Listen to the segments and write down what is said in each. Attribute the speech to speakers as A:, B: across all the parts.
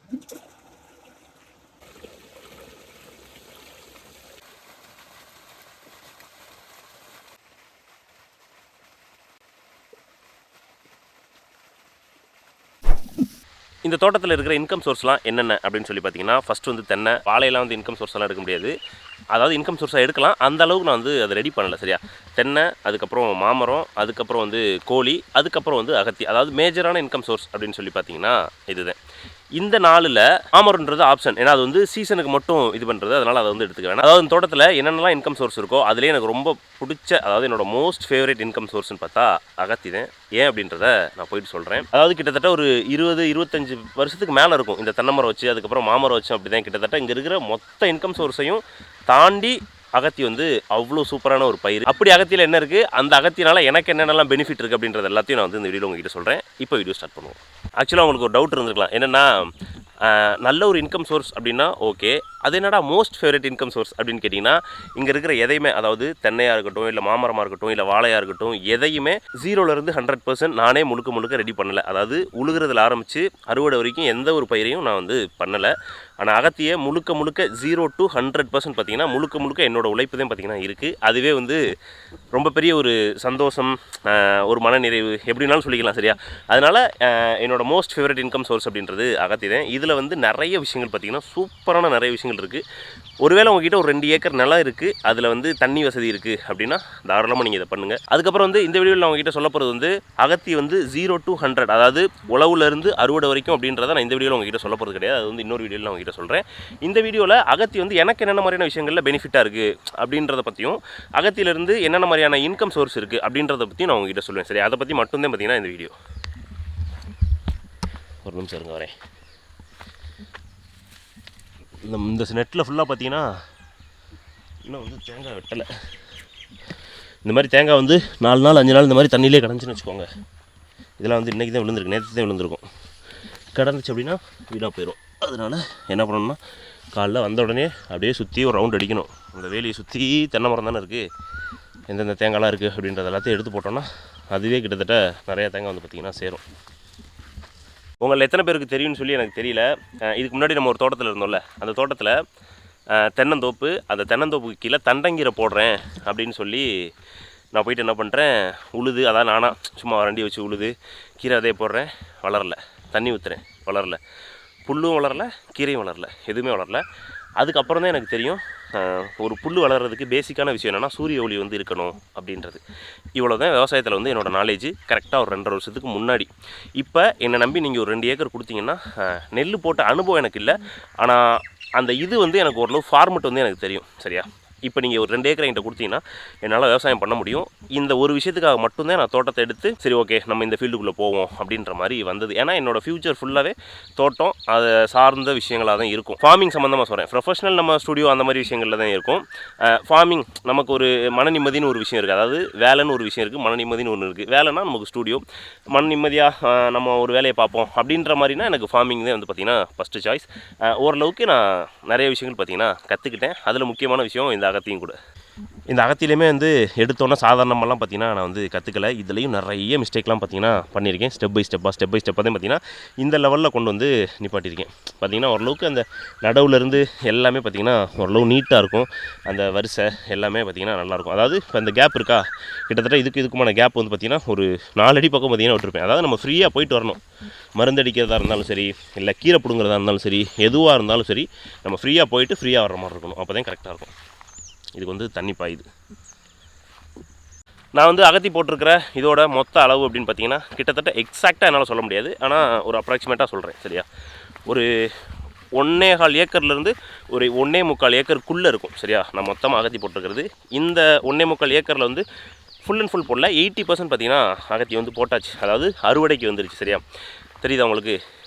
A: இந்த தோட்டத்தில் இருக்கிற இன்கம் சோர்ஸ்லாம் என்னென்ன அப்படின்னு சொல்லி பார்த்தீங்கன்னா, ஃபஸ்ட்டு வந்து தென்னை, வாழையெல்லாம் வந்து இன்கம் சோர்ஸ்லாம் எடுக்க முடியாது. அதாவது இன்கம் சோர்ஸாக எடுக்கலாம், அந்த அளவுக்கு நான் வந்து அதை ரெடி பண்ணலை சரியா. தென்னை, அதுக்கப்புறம் மாமரம், அதுக்கப்புறம் வந்து கோழி, அதுக்கப்புறம் வந்து அகத்தி. அதாவது மேஜரான இன்கம் சோர்ஸ் அப்படின்னு சொல்லி பார்த்தீங்கன்னா இதுதான். இந்த நாளில் மாமரம்ன்றது ஆப்ஷன், ஏன்னா அது வந்து சீசனுக்கு மட்டும் இது பண்ணுறது, அதனால் அதை வந்து எடுத்துக்கிறேன். அதாவது இந்த தோட்டத்தில் என்னென்னலாம் இன்கம் சோர்ஸ் இருக்கோ அதுலேயே எனக்கு ரொம்ப பிடிச்ச, அதாவது என்னோட மோஸ்ட் ஃபேவரட் இன்கம் சோர்ஸ்னு பார்த்தா அகத்தி தான். ஏன் அப்படின்றத நான் போயிட்டு சொல்கிறேன். அதாவது கிட்டத்தட்ட ஒரு 20-25 வருஷத்துக்கு மேலே இருக்கும் இந்த தென்னை மரம் வச்சு, அதுக்கப்புறம் மாமரம் வச்சு, அப்படி தான் கிட்டத்தட்ட இங்கே இருக்கிற மொத்த இன்கம் சோர்ஸையும் தாண்டி அகத்தி வந்து அவ்வளோ சூப்பரான ஒரு பயிர். அப்படி அகத்தியில் என்ன இருக்குது, அந்த அகத்தினால எனக்கு என்னென்னலாம் பெனிஃபிட் இருக்குது அப்படின்றது எல்லாத்தையும் நான் வந்து இந்த வீடியோவில் உங்ககிட்ட சொல்கிறேன். இப்போ வீடியோ ஸ்டார்ட் பண்ணுவோம். ஆக்சுவலாக உங்களுக்கு ஒரு டவுட் இருந்திருக்கலாம், என்னென்னா நல்ல ஒரு இன்கம் சோர்ஸ் அப்படின்னா ஓகே, அது என்னடா மோஸ்ட் ஃபேவரட் இன்கம் சோர்ஸ் அப்படின்னு கேட்டிங்கன்னா, இங்கே இருக்கிற எதையுமே, அதாவது தென்னையாக இருக்கட்டும், இல்லை மாமரமாக இருக்கட்டும், இல்லை வாழையாக இருக்கட்டும், எதையுமே 0லேருந்து 100% நானே முழுக்க ரெடி பண்ணலை. அதாவது உழுகிறதுல ஆரம்பித்து அறுவடை வரைக்கும் எந்த ஒரு பயிரையும் நான் வந்து பண்ணலை. ஆனால் அகத்தியை முழுக்க 0 to 100% பார்த்திங்கன்னா முழுக்க என்னோடய உழைப்பு தான் பார்த்திங்கன்னா இருக்குது. அதுவே வந்து ரொம்ப பெரிய ஒரு சந்தோஷம், ஒரு மனநிறைவு, எப்படின்னாலும் சொல்லிக்கலாம் சரியா. அதனால் என்னோடய மோஸ்ட் ஃபேவரட் இன்கம் சோர்ஸ் அப்படின்றது அகத்தி தான். இதில் வந்து நிறைய விஷயங்கள் பார்த்திங்கன்னா சூப்பரான நிறைய விஷயங்கள் இருக்குது. ஒருவேளை உங்ககிட்ட ஒரு 2 ஏக்கர் நிலம் இருக்குது, அதில் வந்து தண்ணி வசதி இருக்குது அப்படின்னா தாராளமாக நீங்கள் இதை பண்ணுங்கள். அதுக்கப்புறம் வந்து இந்த வீடியோவில் நான் உங்ககிட்ட சொல்ல போகிறது வந்து அகத்தி வந்து 0 to 100, அதாவது உழவுலேருந்து அறுவடை வரைக்கும் அப்படின்றத நான் இந்த வீடியோவில் உங்ககிட்ட சொல்ல போகிறது கிடையாது. அது வந்து இன்னொரு வீடியோவில் நான் உங்ககிட்ட சொல்கிறேன். இந்த வீடியோவில் அகத்தி வந்து எனக்கு என்னென்ன மாதிரியான விஷயங்களில் பெனிஃபிட்டாக இருக்குது அப்படின்றத பற்றியும், அகத்தியிலேருந்து என்னென்ன மாதிரியான இன்கம் சோர்ஸ் இருக்குது அப்படின்றத பற்றியும் நான் உங்ககிட்ட சொல்லுவேன் சரி. அதை பற்றி மட்டும்தான் பார்த்திங்கன்னா இந்த வீடியோ. ஒரு நிமிஷம் இருங்க வரேன். இந்த நெட்டில் ஃபுல்லாக பார்த்தீங்கன்னா இன்னும் வந்து தேங்காய் வெட்டலை. இந்த மாதிரி தேங்காய் வந்து 4 நாள் 5 நாள் இந்த மாதிரி தண்ணியிலே கிடந்துச்சுன்னு வச்சுக்கோங்க. இதெல்லாம் வந்து இன்றைக்கி தான் விழுந்திருக்கு, நேற்று தான் விழுந்திருக்கும். கிடந்துச்சு அப்படின்னா வீடாக போயிடும். அதனால் என்ன பண்ணணும்னா, காலைல வந்த உடனே அப்படியே சுற்றி ஒரு ரவுண்ட் அடிக்கணும். அந்த வேலியை சுற்றி தென்னை மரம் தானே இருக்குது, எந்தெந்த தேங்காய்லாம் இருக்குது அப்படின்றத எல்லாத்தையும் எடுத்து போட்டோன்னா அதுவே கிட்டத்தட்ட நிறையா தேங்காய் வந்து பார்த்திங்கன்னா சேரும். உங்களில் எத்தனை பேருக்கு தெரியும்னு சொல்லி எனக்கு தெரியல. இதுக்கு முன்னாடி நம்ம ஒரு தோட்டத்தில் இருந்தோம்ல, அந்த தோட்டத்தில் தென்னந்தோப்பு, அந்த தென்னந்தோப்புக்கு கீழே தண்டங்கீரை போடுறேன் அப்படின்னு சொல்லி நான் போயிட்டு என்ன பண்ணுறேன், உழுது, அதான் நானாக சும்மா வண்டி வச்சு உழுது கீரை அதே போடுறேன், வளரல. தண்ணி ஊற்றுறேன், வளரல. புல்லும் வளரல, கீரையும் வளரல, எதுவுமே வளரல. அதுக்கப்புறம் தான் எனக்கு தெரியும் ஒரு புல் வளர்கிறதுக்கு பேசிக்கான விஷயம் என்னென்னா சூரிய ஒளி வந்து இருக்கணும் அப்படின்றது. இவ்வளோ தான் விவசாயத்தில் வந்து என்னோடய நாலேஜ் கரெக்டாக ஒரு 2.5 வருஷத்துக்கு முன்னாடி. இப்போ என்னை நம்பி நீங்கள் ஒரு 2 ஏக்கர் கொடுத்தீங்கன்னா, நெல் போட்ட அனுபவம் எனக்கு இல்லை, ஆனால் அந்த இது வந்து எனக்கு ஓரளவு ஃபார்மெட் வந்து எனக்கு தெரியும் சரியா. இப்போ நீங்கள் ஒரு 2 ஏக்கர் என்கிட்ட கொடுத்தீங்கன்னா என்னால் விவசாயம் பண்ண முடியும். இந்த ஒரு விஷயத்துக்காக மட்டும்தான் நான் தோட்டத்தை எடுத்து சரி ஓகே நம்ம இந்த ஃபீல்டுக்குள்ளே போவோம் அப்படின்ற மாதிரி வந்தது. ஏன்னா என்னோடய ஃப்யூச்சர் ஃபுல்லாகவே தோட்டம் அதை சார்ந்த விஷயங்களாக தான் இருக்கும். ஃபார்மிங் சம்மந்தமாக சொல்கிறேன், ப்ரொஃபஷனல் நம்ம ஸ்டுடியோ அந்த மாதிரி விஷயங்களில் தான் இருக்கும். ஃபார்மிங் நமக்கு ஒரு மன நிம்மதினு ஒரு விஷயம் இருக்குது, அதாவது வேலைன்னு ஒரு விஷயம் இருக்குது, மன நிம்மதினு ஒன்று இருக்குது. வேலைன்னா நமக்கு ஸ்டுடியோ, மன நிம்மதியாக நம்ம ஒரு வேலையை பார்ப்போம் அப்படின்ற மாதிரினா எனக்கு ஃபார்மிங் தான் வந்து பார்த்திங்கன்னா ஃபஸ்ட்டு சாய்ஸ். ஓரளவுக்கு நான் நிறைய விஷயங்கள் பார்த்திங்கன்னா கற்றுக்கிட்டேன். அதில் முக்கியமான விஷயம் இந்த அகத்தியும் கூட. இந்த அகத்திலையுமே வந்து எடுத்தோன்னா சாதாரணமெல்லாம் பார்த்திங்கன்னா நான் வந்து கற்றுக்கலை. இதுலேயும் நிறைய மிஸ்டேக்லாம் பார்த்திங்கன்னா பண்ணியிருக்கேன். ஸ்டெப் பை ஸ்டெப்பாக தான் பார்த்திங்கன்னா இந்த லெவலில் கொண்டு வந்து நிப்பாட்டியிருக்கேன். பார்த்திங்கன்னா ஓரளவுக்கு அந்த நடவுலேருந்து எல்லாமே பார்த்திங்கன்னா ஓரளவு நீட்டாக இருக்கும். அந்த வரிசை எல்லாமே பார்த்திங்கன்னா நல்லாயிருக்கும். அதாவது இப்போ இந்த கேப் இருக்கா, கிட்டத்தட்ட இதுக்குமான கேப் வந்து பார்த்திங்கன்னா ஒரு 4 அடி பக்கம் பார்த்திங்கன்னா விட்டுருப்பேன். அதாவது நம்ம ஃப்ரீயாக போயிட்டு வரணும். மருந்தடிக்கிறதா இருந்தாலும் சரி, இல்லை கீரை பிடுங்கிறதா இருந்தாலும் சரி, எதுவாக இருந்தாலும் சரி, நம்ம ஃப்ரீயாக போயிட்டு ஃப்ரீயாக வர்ற மாதிரி இருக்கணும். அப்போ தான் கரெக்டாக இருக்கும். இதுக்கு வந்து தண்ணி பாயுது. நான் வந்து அகத்தி போட்டிருக்கிற இதோட மொத்த அளவு அப்படின்னு பார்த்தீங்கன்னா கிட்டத்தட்ட எக்ஸாக்டாக என்னால் சொல்ல முடியாது, ஆனால் ஒரு அப்ராக்சிமேட்டாக சொல்கிறேன் சரியா. ஒரு 1.25 ஏக்கர்லேருந்து ஒரு 1.25 ஏக்கருக்குள்ளே இருக்கும் சரியா. நான் மொத்தமாக அகத்தி போட்டிருக்கிறது. இந்த 1.25 ஏக்கரில் வந்து ஃபுல் அண்ட் ஃபுல் போடல, 80% பார்த்திங்கன்னா அகத்தி வந்து போட்டாச்சு. அதாவது அறுவடைக்கு வந்துருச்சு சரியா. தெரியுதா உங்களுக்கு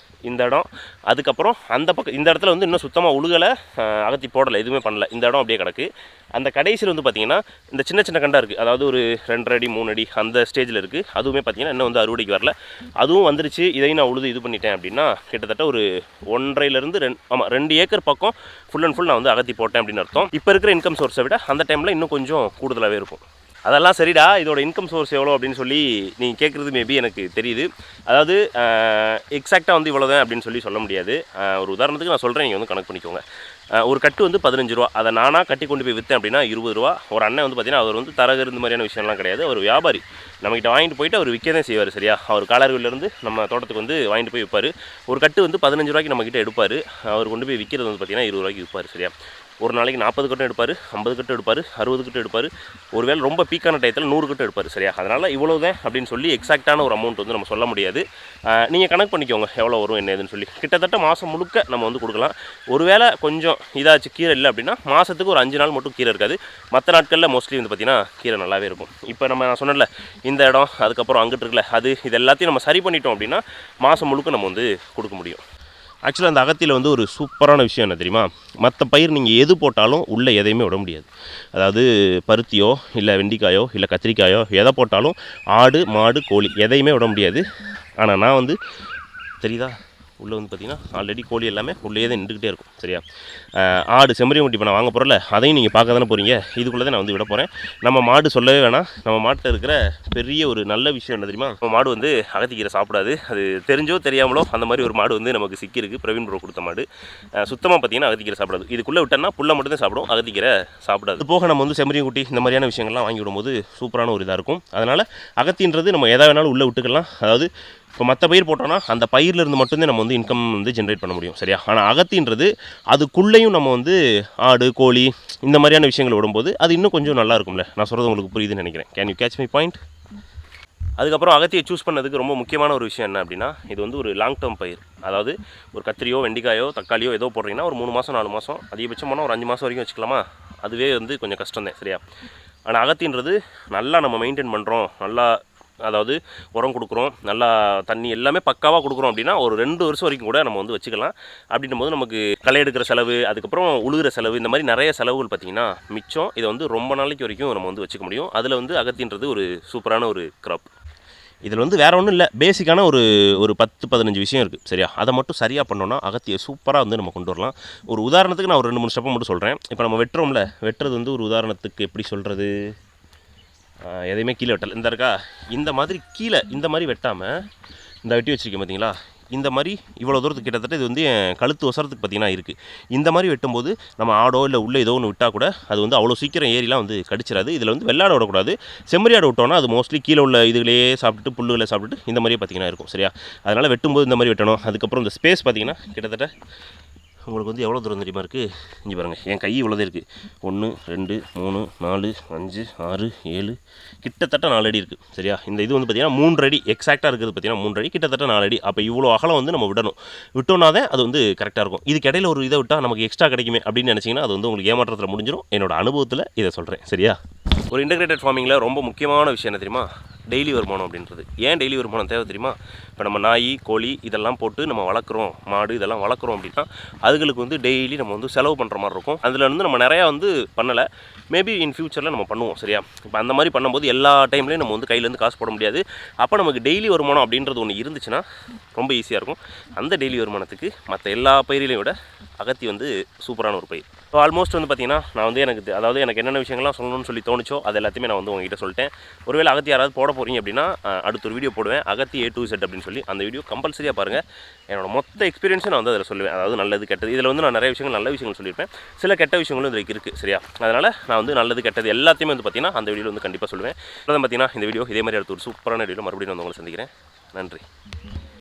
A: இந்த இடம். அதுக்கப்புறம் அந்த பக்கம் இந்த இடத்துல வந்து இன்னும் சுத்தமாக உழுகலை, அகத்தி போடலை, எதுவுமே பண்ணலை. இந்த இடம் அப்படியே கிடக்கு. அந்த கடைசியில் வந்து பார்த்திங்கன்னா இந்த சின்ன கண்டாக இருக்குது, அதாவது ஒரு 2 அடி 3 அடி அந்த ஸ்டேஜில் இருக்குது. அதுவுமே பார்த்திங்கன்னா இன்னும் வந்து அறுவடைக்கு வரல. அதுவும் வந்துருச்சு. இதையும் நான் உழுது இது பண்ணிட்டேன் அப்படின்னா கிட்டத்தட்ட ஒரு 1.5லேருந்து 2 ஏக்கர் பக்கம் ஃபுல் அண்ட் ஃபுல் நான் வந்து அகத்தி போட்டேன் அப்படின்னு அர்த்தம். இப்போ இருக்கிற இன்கம் சோர்ஸை விட அந்த டைமில் இன்னும் கொஞ்சம் கூடுதலாகவே இருக்கும். அதெல்லாம் சரிடா, இதோட இன்கம் சோர்ஸ் எவ்வளோ அப்படின்னு சொல்லி நீங்கள் கேட்குறது மேபி எனக்கு தெரியுது. அதாவது எக்ஸாக்டாக வந்து இவ்வளோதான் அப்படின்னு சொல்லி சொல்ல முடியாது. ஒரு உதாரணத்துக்கு நான் சொல்கிறேன், நீங்கள் வந்து கணக்கு பண்ணிக்கோங்க. ஒரு கட்டு வந்து 15 ரூபா, அதை நானாக கட்டி கொண்டு போய் விற்றேன் அப்படின்னா 20 ரூபா. ஒரு அண்ணன் வந்து பார்த்தீங்கன்னா அவர் வந்து தரகர் இந்த மாதிரியான விஷயம்லாம் கிடையாது, அவர் வியாபாரி. நம்மகிட்ட வாங்கிட்டு போயிட்டு அவர் விற்க தான் செய்வார். சரியா, அவர் காலர்விலேருந்து நம்ம தோட்டத்துக்கு வந்து வாங்கிட்டு போய் விற்பார். ஒரு கட்டு வந்து 15 ரூபாய்க்கு நம்மக்கிட்ட எடுப்பார். அவர் கொண்டு போய் விற்கிறது வந்து பார்த்தீங்கன்னா 20 ரூபாய்க்கு விற்பார். சரியா, ஒரு நாளைக்கு 40 கட்டும் எடுப்பார், 50 கட்டும் எடுப்பார், 60 கட்டும் எடுப்பார். ஒருவேளை ரொம்ப பீக்கான டயத்தில் 100 கட்டும் எடுப்பார். சரியா, அதனால் இவ்வளோதான் அப்படின்னு சொல்லி எக்ஸாக்டான ஒரு அமௌண்ட் வந்து நம்ம சொல்ல முடியாது. நீங்கள் கணக்கு பண்ணிக்கோங்க எவ்வளோ வரும் என்ன ஏதுன்னு சொல்லி. கிட்டத்தட்ட மாதம் முழுக்க நம்ம வந்து கொடுக்கலாம். ஒருவேளை கொஞ்சம் இதாச்சு கீரை இல்லை அப்படின்னா மாதத்துக்கு ஒரு 5 நாள் மட்டும் கீரை இருக்காது. மற்ற நாட்களில் மோஸ்ட்லி வந்து பார்த்திங்கன்னா கீரை நல்லாவே இருக்கும். இப்போ நான் சொன்னல இந்த இடம், அதுக்கப்புறம் அங்கிட்டு இருக்குல்ல அது, இது எல்லாத்தையும் நம்ம சரி பண்ணிட்டோம் அப்படின்னா மாதம் முழுக்க நம்ம வந்து கொடுக்க முடியும். ஆக்சுவலாக அந்த அகத்தியில் வந்து ஒரு சூப்பரான விஷயம் என்ன தெரியுமா? மற்ற பயிர் நீங்கள் எது போட்டாலும் உள்ளே எதையுமே விட முடியாது. அதாவது பருத்தியோ இல்லை வெண்டிக்காயோ இல்லை கத்திரிக்காயோ எதை போட்டாலும் ஆடு மாடு கோழி எதையுமே விட முடியாது. ஆனால் நான் வந்து தெரியுதா உள்ளே வந்து பார்த்திங்கன்னா ஆல்ரெடி கோழி எல்லாமே உள்ளே தான் நின்றுக்கிட்டே இருக்கும். சரியா, ஆடு செம்மறியம் இப்போ நான் வாங்க போகிறல அதையும் நீங்கள் பார்க்க தானே போகிறீங்க. இதுக்குள்ளே தான் நான் வந்து விட போகிறேன். நம்ம மாடு சொல்லவே வேணாம். நம்ம மாட்டில் இருக்கிற பெரிய ஒரு நல்ல விஷயம் என்ன தெரியுமா? நம்ம மாடு வந்து அகத்திக்கீரை சாப்பிடாது. அது தெரிஞ்சோ தெரியாமலோ அந்த மாதிரி ஒரு மாடு வந்து நமக்கு சிக்கிருக்கு. பிரவீன் ப்ரோ கொடுத்த மாடு. சுத்தமாக பார்த்திங்கன்னா அகத்திக்கீரை சாப்பிடாது. இதுக்குள்ளே விட்டோன்னா புல்லை மட்டும் தான் சாப்பிடும், அகத்திக்கீரை சாப்பிடாது. இது போக நம்ம வந்து செம்மறியம் குட்டி இந்த மாதிரியான விஷயங்கள்லாம் வாங்கி விடும்போது சூப்பரான ஒரு இதாக இருக்கும். அதனால் அகத்தின்றது நம்ம எதை வேணாலும் உள்ளே விட்டுக்கலாம். அதாவது இப்போ மற்ற பயிர் போட்டோன்னா அந்த பயிரிலிருந்து மட்டும்தான் நம்ம வந்து இன்கம் வந்து ஜென்ரேட் பண்ண முடியும். சரியா, ஆனால் அகத்தின்றது அதுக்குள்ளேயும் நம்ம வந்து ஆடு கோழி இந்த மாதிரியான விஷயங்கள் விடும்போது அது இன்னும் கொஞ்சம் நல்லா இருக்கும்ல. நான் சொல்கிறது உங்களுக்கு புரியுதுன்னு நினைக்கிறேன். Can you catch my point? அதுக்கப்புறம் அகத்தியை சூஸ் பண்ணதுக்கு ரொம்ப முக்கியமான ஒரு விஷயம் என்ன அப்படின்னா, இது வந்து ஒரு லாங் டேர்ம் பயிர். அதாவது ஒரு கத்திரியோ வெண்டிக்காயோ தக்காளியோ ஏதோ போடுறீங்கன்னா ஒரு 3 மாதம் 4 மாதம், அதிகபட்சம் போனால் ஒரு 5 மாதம் வரைக்கும் வச்சுக்கலாமா. அதுவே வந்து கொஞ்சம் கஷ்டம் தான். சரியா, ஆனால் அகத்தின்றது நல்லா நம்ம மெயின்டைன் பண்ணுறோம், நல்லா அதாவது உரம் கொடுக்குறோம், நல்லா தண்ணி எல்லாமே பக்காவாக கொடுக்குறோம் அப்படின்னா ஒரு 2 வருஷம் வரைக்கும் கூட நம்ம வந்து வச்சுக்கலாம். அப்படின்னும் போது நமக்கு களை எடுக்கிற செலவு, அதுக்கப்புறம் உழுகிற செலவு, இந்த மாதிரி நிறைய செலவுகள் பார்த்திங்கன்னா மிச்சம். இதை வந்து ரொம்ப நாளைக்கு வரைக்கும் நம்ம வந்து வச்சுக்க முடியும். அதில் வந்து அகத்தின்றது ஒரு சூப்பரான ஒரு கிராப். இதில் வந்து வேறு ஒன்றும் இல்லை, பேசிக்கான ஒரு 10-15 விஷயம் இருக்குது. சரியா, அதை மட்டும் சரியாக பண்ணோன்னா அகத்தியை சூப்பராக வந்து நம்ம கொண்டு வரலாம். ஒரு உதாரணத்துக்கு நான் ஒரு 2-3 ஸ்டெப்பை மட்டும் சொல்கிறேன். இப்போ நம்ம வெட்டுறோம்ல, வெட்டுறது வந்து ஒரு உதாரணத்துக்கு எப்படி சொல்கிறது, எதையுமே கீழே வெட்டலை. இந்த இருக்கா, இந்த மாதிரி கீழே இந்த மாதிரி வெட்டாமல் இந்த வெட்டி வச்சுருக்கேன் பார்த்தீங்களா, இந்த மாதிரி இவ்வளோ தூரத்துக்கு கிட்டத்தட்ட இது வந்து என் கழுத்து ஒசரத்துக்கு பார்த்திங்கன்னா இருக்குது. இந்த மாதிரி வெட்டும்போது நம்ம ஆடோ இல்லை உள்ளே ஏதோ ஒன்று விட்டால் கூட அது வந்து அவ்வளோ சீக்கிரம் ஏரிலாம் வந்து கடிச்சிடாது. இதில் வந்து வெள்ளாடை விடக்கூடாது. செம்மறியாடு விட்டோன்னா அது மோஸ்ட்லி கீழே உள்ள இதுகளையே சாப்பிட்டுட்டு புல்லுகளை சாப்பிட்டுட்டு இந்த மாதிரியே பார்த்திங்கன்னா இருக்கும். சரியா, அதனால் வெட்டும்போது இந்த மாதிரி வெட்டணும். அதுக்கப்புறம் இந்த ஸ்பேஸ் பார்த்திங்கன்னா கிட்டத்தட்ட உங்களுக்கு வந்து எவ்வளோ தூரம் தெரியுமா இருக்குது? இங்கே பாருங்கள், என் கை இவ்வளோதான் இருக்குது. 1 2 3 4 5 6 7 கிட்டத்தட்ட 4 அடி இருக்குது. சரியா, இந்த இது வந்து பார்த்திங்கன்னா 3 அடி எக்ஸாக்டாக இருக்குது. பார்த்திங்கன்னா 3 அடி கிட்டத்தட்ட 4 அடி. அப்போ இவ்வளோ அகலம் வந்து நம்ம விடணும். விட்டோன்னா தான் அது வந்து கரெக்டாக இருக்கும். இதுக்கு இடையில ஒரு இதை விட்டால் நமக்கு எக்ஸ்ட்ரா கிடைக்குமே அப்படின்னு நினச்சிங்கன்னா அது வந்து உங்களுக்கு ஏமாற்றத்தில் முடிஞ்சிடும். என்னோட அனுபவத்தில் இதை சொல்கிறேன். சரியா, ஒரு இன்டெகிரேட்டட் ஃபார்மிங்கில் ரொம்ப முக்கியமான விஷயம் என்ன தெரியுமா? டெய்லி வருமானம் அப்படின்றது. ஏன் டெய்லி வருமானம் தேவை தெரியுமா? இப்போ நம்ம நாய் கோழி இதெல்லாம் போட்டு நம்ம வளர்க்குறோம், மாடு இதெல்லாம் வளர்க்குறோம் அப்படின்னா அதுகளுக்கு வந்து டெய்லி நம்ம வந்து செலவு பண்ணுற மாதிரி இருக்கும். அதில் வந்து நம்ம நிறையா வந்து பண்ணலை, மேபி இன் ஃபியூச்சரில் நம்ம பண்ணுவோம். சரியா, இப்போ அந்த மாதிரி பண்ணும்போது எல்லா டைம்லேயும் நம்ம வந்து கையிலேருந்து காசு போட முடியாது. அப்போ நமக்கு டெய்லி வருமானம் அப்படின்றது ஒன்று இருந்துச்சுன்னா ரொம்ப ஈஸியாக இருக்கும். அந்த டெய்லி வருமானத்துக்கு மற்ற எல்லா பயிரையும் விட அகத்தி வந்து சூப்பரான ஒரு பயிர். ஸோ ஆல்மோஸ்ட் வந்து பார்த்திங்கன்னா நான் வந்து எனக்கு என்னென்ன விஷயங்கள்லாம் சொல்லணும்னு சொல்லி தோணுச்சோ அது எல்லாத்தையுமே நான் வந்து உங்ககிட்ட சொல்லிட்டேன். ஒருவேளை அகத்தி யாராவது போட போகிறீங்க அப்படின்னா அடுத்த ஒரு வீடியோ போடுவேன், அகத்தி A to Z அப்படின்னு சொல்லி. அந்த வீடியோ கம்பல்சரியாக பாருங்கள். என்னோட மொத்த எக்ஸ்பீரியன்ஸும் நான் வந்து அதில் சொல்லுவேன். அதாவது நல்லது கெட்டது. இதில் வந்து நான் நிறைய விஷயங்கள் நல்ல விஷயங்கள் சொல்லியிருப்பேன், சில கெட்ட விஷயங்களும் இதில் இருக்குது. சரியா, அதனால் நான் வந்து நல்லது கெட்டது எல்லாத்தையுமே வந்து பார்த்திங்கன்னா அந்த வீடியோவில் வந்து கண்டிப்பாக சொல்லுவேன். அதான் பார்த்திங்கன்னா இந்த வீடியோ இதே மாதிரி அடுத்த ஒரு சூப்பரான வீடியோ மறுபடியும் வந்து உங்களை சந்திக்கிறேன். நன்றி.